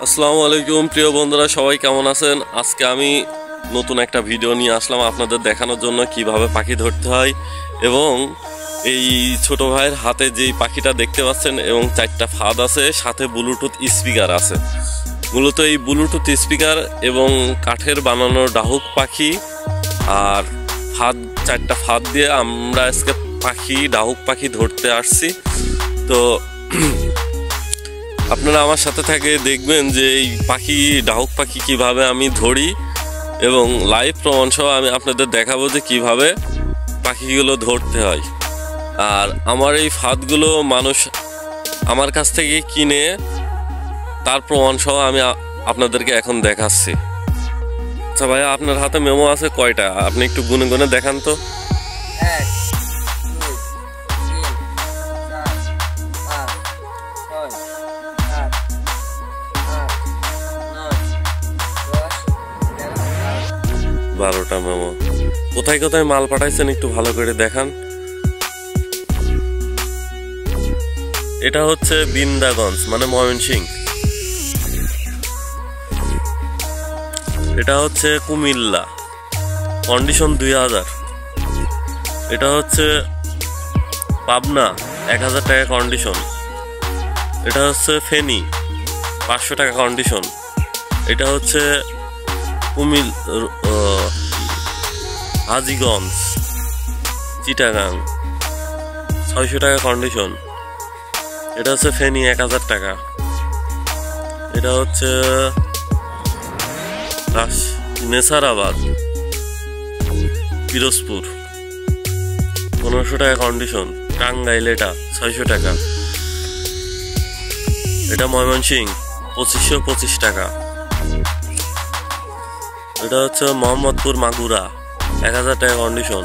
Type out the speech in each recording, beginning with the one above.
আসসালামু আলাইকুম প্রিয় বন্ধুরা, সবাই কেমন আছেন? আজকে আমি নতুন একটা ভিডিও নিয়ে আসলাম আপনাদের দেখানোর জন্য কিভাবে পাখি ধরতে হয়। এবং এই ছোট ভাইয়ের হাতে যেই পাখিটা দেখতে পাচ্ছেন এবং 4টা ফাঁদ আছে, সাথে ব্লুটুথ স্পিকার আছে। মূলত এই ব্লুটুথ স্পিকার এবং কাঠের বানানো ডাহুক পাখি আর ফাঁদ, 4টা ফাঁদ দিয়ে আমরা আজকে ডাহুক পাখি ধরতে আসছি। তো আপনারা আমার সাথে থাকে দেখবেন যে এই ডাহুক পাখি কিভাবে আমি ধরি এবং লাইভ প্রমাণ সহ আমি আপনাদের দেখাবো যে কিভাবে পাখিগুলো ধরতে হয়। আর আমার এই ফাঁদগুলো মানুষ আমার কাছ থেকে কিনে তার প্রমাণ সহ আমি আপনাদেরকে এখন দেখাচ্ছি। আচ্ছা ভাইয়া, আপনার হাতে মেমো আছে কয়টা? আপনি একটু গুনে গুনে দেখান তো। বারোটা মেমো। কোথায় কোথায় মাল পাঠাইছেন একটু ভালো করে দেখান। এটা হচ্ছে বিন্দাগঞ্জ মানে ময়মনসিংহ। এটা হচ্ছে কুমিল্লা, কন্ডিশন 2000। এটা হচ্ছে পাবনা, 1000 টাকা কন্ডিশন। এটা হচ্ছে ফেনী, 500 টাকা কন্ডিশন। এটা হচ্ছে হাজীগঞ্জ, চিটাগাং, 600 টাকা কন্ডিশন। এটা হচ্ছে ফেনী, 1000 টাকা। এটা হচ্ছে নেসারাবাদ, পিরোজপুর, 1500 টাকা কন্ডিশন। টাঙ্গাইল, এটা 600 টাকা। এটা ময়মনসিংহ, 2525 টাকা। এটা হচ্ছে মোহাম্মদপুর মাগুরা, 1000 টাকা কন্ডিশন।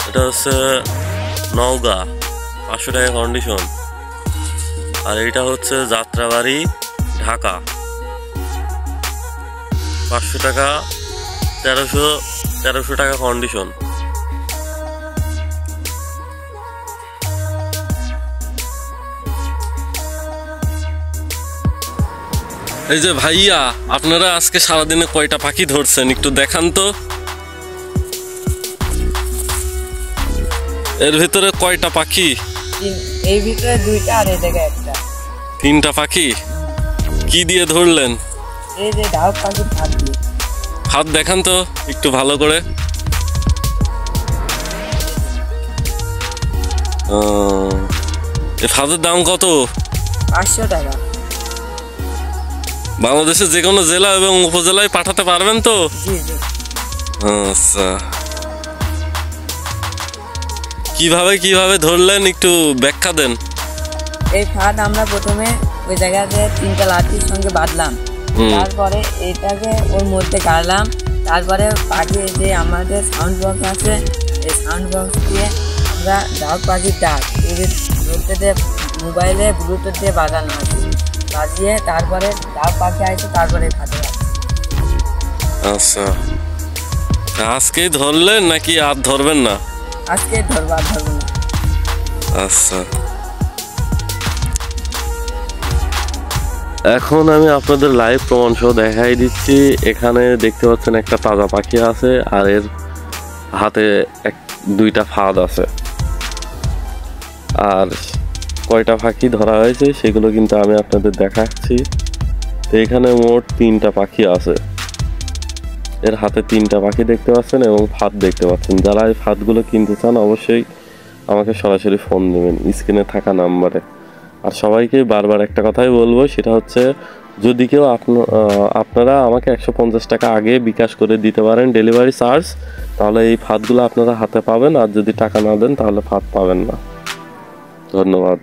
এটা হচ্ছে নওগাঁ, 500 টাকা কন্ডিশন। আর এটা হচ্ছে যাত্রাবাড়ি, ঢাকা, 500 টাকা, 1300 টাকা কন্ডিশন। এই যে ভাইয়া, আপনারা আজকে সারাদিনে কয়টা পাখি ধরছেন একটু দেখান তো। এর ভিতরে কয়টা পাখি? এই ভিতরে 2টা আর এই জায়গায় একটা। 3টা পাখি। কি দিয়ে ধরলেন? এই যে ডাহুক পাখির ফাঁদ দিয়ে। ফাঁদ দেখান তো একটু ভালো করে। এই ফাঁদের দাম কত? 500 টাকা। বাংলাদেশের যে কোনো জেলা এবং উপজেলায় পাঠাতে পারবেন তো? জি জি। আচ্ছা, কিভাবে ধরলেন একটু ব্যাখ্যা দেন। এই ফাঁদ আমরা প্রথমে ওই জায়গাতে 3টা লাঠির সঙ্গে বাঁধলাম, তারপরে এটাকে ওর মধ্যে গাড়লাম। তারপরে পাখি যে আমাদের সাউন্ড বক্স আছে, এই সাউন্ড বক্স দিয়ে আমরা ডাহুক পাখির ডাক ধরতে দিয়ে মোবাইলে ব্লুটুথ দিয়ে বাজানো আছে, বাজিয়ে তারপরে ডাহুক পাখি আসে, তারপরে ফাঁদে। আচ্ছা, আজকেই ধরলেন নাকি আর ধরবেন না? আজকে ধরবো, আর ধরবো না। আচ্ছা, এখন আমি আপনাদের লাইভ প্রমাণ সহ দেখাই দিচ্ছি। এখানে দেখতে পাচ্ছেন একটা তাজা পাখি আছে আর এর হাতে 2টা ফাঁদ আছে। আর কয়টা পাখি ধরা হয়েছে সেগুলো কিন্তু আমি আপনাদের দেখাচ্ছি। তো এখানে মোট 3টা পাখি আছে। এর হাতে 3টা পাখি দেখতে পাচ্ছেন এবং ফাঁদ দেখতে পাচ্ছেন। যারা এই ফাঁদগুলো কিনতে চান অবশ্যই আমাকে সরাসরি ফোন দেবেন স্ক্রিনে থাকা নাম্বারে। আর সবাইকে বারবার একটা কথাই বলবো, সেটা হচ্ছে যদি কেউ আপনারা আমাকে 150 টাকা আগে বিকাশ করে দিতে পারেন ডেলিভারি চার্জ, তাহলে এই ফাঁদগুলো আপনারা হাতে পাবেন। আর যদি টাকা না দেন তাহলে ফাঁদ পাবেন না। ধন্যবাদ।